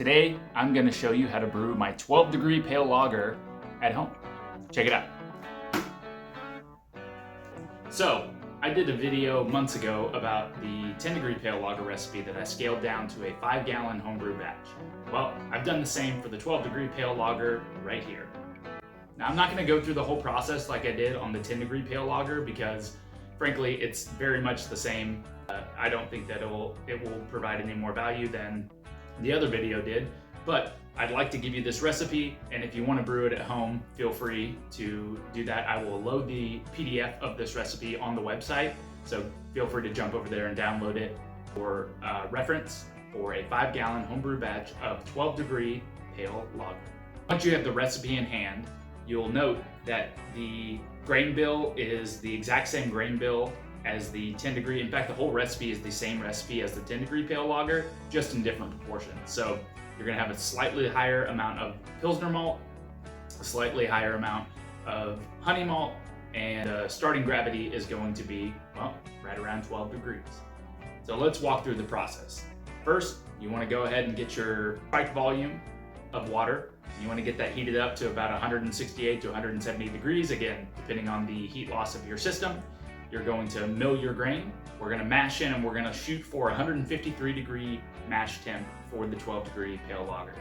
Today, I'm going to show you how to brew my 12-degree pale lager at home. Check it out. So, I did a video months ago about the 10-degree pale lager recipe that I scaled down to a 5-gallon homebrew batch. Well, I've done the same for the 12-degree pale lager right here. Now, I'm not going to go through the whole process like I did on the 10-degree pale lager because, frankly, it's very much the same. I don't think that it will provide any more value than the other video did, but I'd like to give you this recipe, and if you want to brew it at home, feel free to do that. I will load the PDF of this recipe on the website, so feel free to jump over there and download it for reference for a 5-gallon homebrew batch of 12-degree pale lager. Once you have the recipe in hand, you'll note that the grain bill is the exact same grain bill as the 10-degree. In fact, the whole recipe is the same recipe as the 10-degree pale lager, just in different proportions. So you're gonna have a slightly higher amount of Pilsner malt, a slightly higher amount of honey malt, and starting gravity is going to be, well, right around 12 degrees. So let's walk through the process. First, you wanna go ahead and get your spiked volume of water. You wanna get that heated up to about 168 to 170 degrees, again, depending on the heat loss of your system. You're going to mill your grain. We're gonna mash in and we're gonna shoot for 153 degree mash temp for the 12-degree pale lager.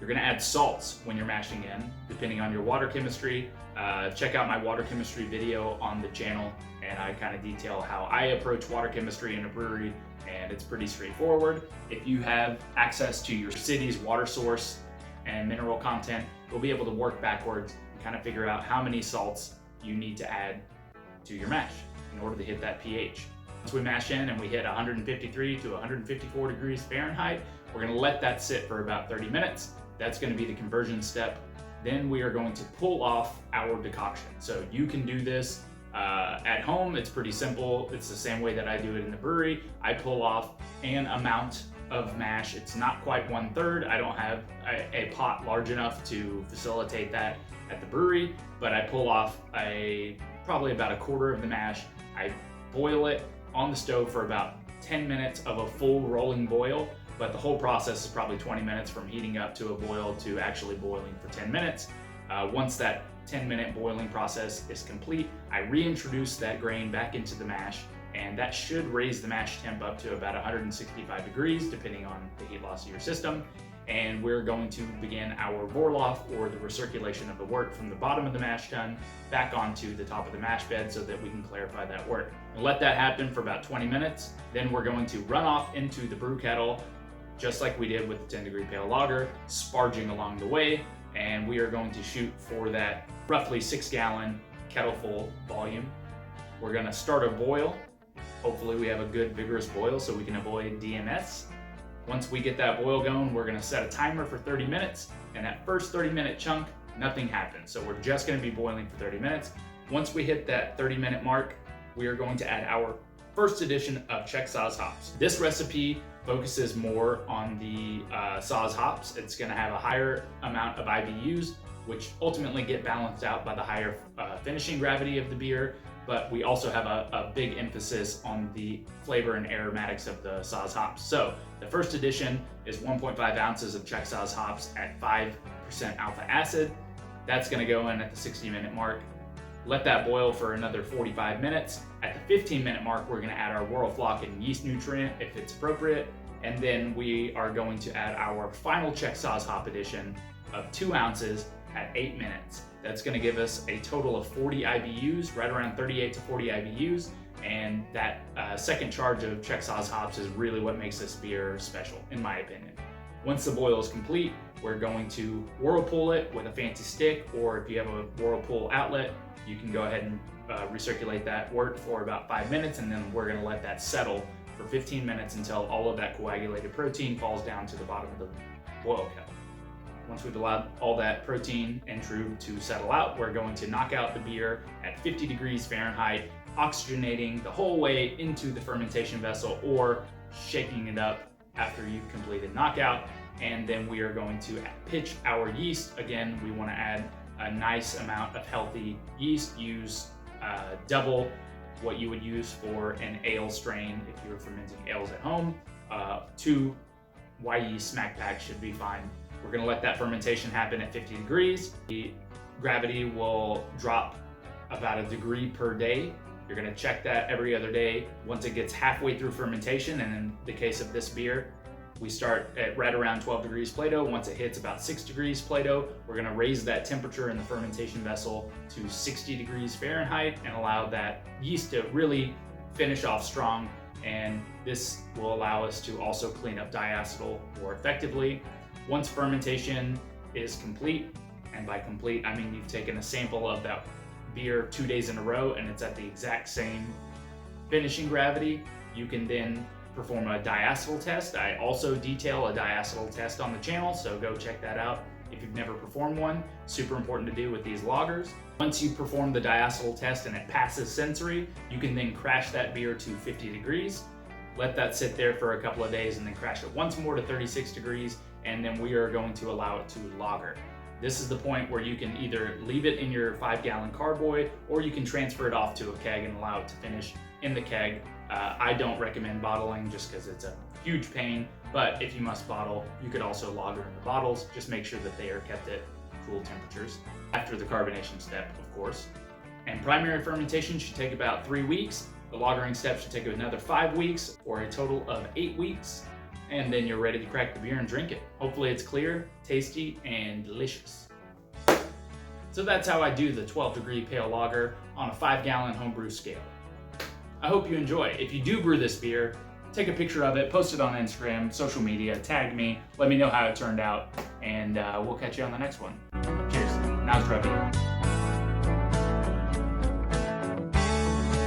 You're gonna add salts when you're mashing in, depending on your water chemistry. Check out my water chemistry video on the channel, and I kind of detail how I approach water chemistry in a brewery, and it's pretty straightforward. If you have access to your city's water source and mineral content, you'll be able to work backwards and kind of figure out how many salts you need to add to your mash in order to hit that pH. Once we mash in and we hit 153 to 154 degrees Fahrenheit, we're gonna let that sit for about 30 minutes. That's gonna be the conversion step. Then we are going to pull off our decoction. So you can do this at home. It's pretty simple. It's the same way that I do it in the brewery. I pull off an amount of mash. It's not quite 1/3. I don't have a pot large enough to facilitate that at the brewery, but I pull off probably about a quarter of the mash. I boil it on the stove for about 10 minutes of a full rolling boil, but the whole process is probably 20 minutes from heating up to a boil to actually boiling for 10 minutes. Once that 10-minute boiling process is complete, I reintroduce that grain back into the mash, and that should raise the mash temp up to about 165 degrees, depending on the heat loss of your system. And we're going to begin our Vorlauf, or the recirculation of the wort, from the bottom of the mash tun back onto the top of the mash bed so that we can clarify that wort. And let that happen for about 20 minutes. Then we're going to run off into the brew kettle, just like we did with the 10-degree pale lager, sparging along the way. And we are going to shoot for that roughly 6-gallon kettle full volume. We're gonna start a boil. Hopefully we have a good vigorous boil so we can avoid DMS. Once we get that boil going, we're gonna set a timer for 30 minutes, and that first 30-minute chunk, nothing happens. So we're just gonna be boiling for 30 minutes. Once we hit that 30-minute mark, we are going to add our first edition of Czech Saaz hops. This recipe focuses more on the Saaz hops. It's gonna have a higher amount of IBUs, which ultimately get balanced out by the higher finishing gravity of the beer, but we also have a big emphasis on the flavor and aromatics of the Saaz hops. So the first edition is 1.5 ounces of Czech Saaz hops at 5% alpha acid. That's gonna go in at the 60-minute mark. Let that boil for another 45 minutes. At the 15-minute mark, we're gonna add our Whirlfloc and yeast nutrient if it's appropriate. And then we are going to add our final Czech Saaz hop addition of 2 ounces at 8 minutes. That's gonna give us a total of 40 IBUs, right around 38 to 40 IBUs. And that second charge of Czech Saaz hops is really what makes this beer special, in my opinion. Once the boil is complete, we're going to whirlpool it with a fancy stick, or if you have a whirlpool outlet, you can go ahead and recirculate that wort for about 5 minutes, and then we're gonna let that settle for 15 minutes until all of that coagulated protein falls down to the bottom of the boil kettle. Once we've allowed all that protein and true to settle out, we're going to knock out the beer at 50 degrees Fahrenheit, oxygenating the whole way into the fermentation vessel, or shaking it up after you've completed knockout. And then we are going to pitch our yeast. Again, we want to add a nice amount of healthy yeast. Use double what you would use for an ale strain if you were fermenting ales at home, to why yeast smack pack should be fine. We're gonna let that fermentation happen at 50 degrees. The gravity will drop about 1 degree per day. You're gonna check that every other day. Once it gets halfway through fermentation, and in the case of this beer, we start at right around 12 degrees Plato. Once it hits about 6 degrees Plato, we're gonna raise that temperature in the fermentation vessel to 60 degrees Fahrenheit and allow that yeast to really finish off strong. And this will allow us to also clean up diacetyl more effectively. Once fermentation is complete, and by complete, I mean you've taken a sample of that beer 2 days in a row and it's at the exact same finishing gravity, you can then perform a diacetyl test. I also detail a diacetyl test on the channel, so go check that out if you've never performed one. Super important to do with these lagers. Once you perform the diacetyl test and it passes sensory, you can then crash that beer to 50 degrees. Let that sit there for a couple of days and then crash it once more to 36 degrees, and then we are going to allow it to lager. This is the point where you can either leave it in your 5-gallon carboy or you can transfer it off to a keg and allow it to finish in the keg. I don't recommend bottling just because it's a huge pain, but if you must bottle, you could also lager in the bottles. Just make sure that they are kept at cool temperatures after the carbonation step, of course. And primary fermentation should take about 3 weeks. The lagering step should take another 5 weeks, or a total of 8 weeks. And then you're ready to crack the beer and drink it. Hopefully it's clear, tasty, and delicious. So that's how I do the 12-degree pale lager on a 5-gallon homebrew scale. I hope you enjoy. If you do brew this beer, take a picture of it, post it on Instagram, social media, tag me, let me know how it turned out, and we'll catch you on the next one. Cheers. Now Zdraví.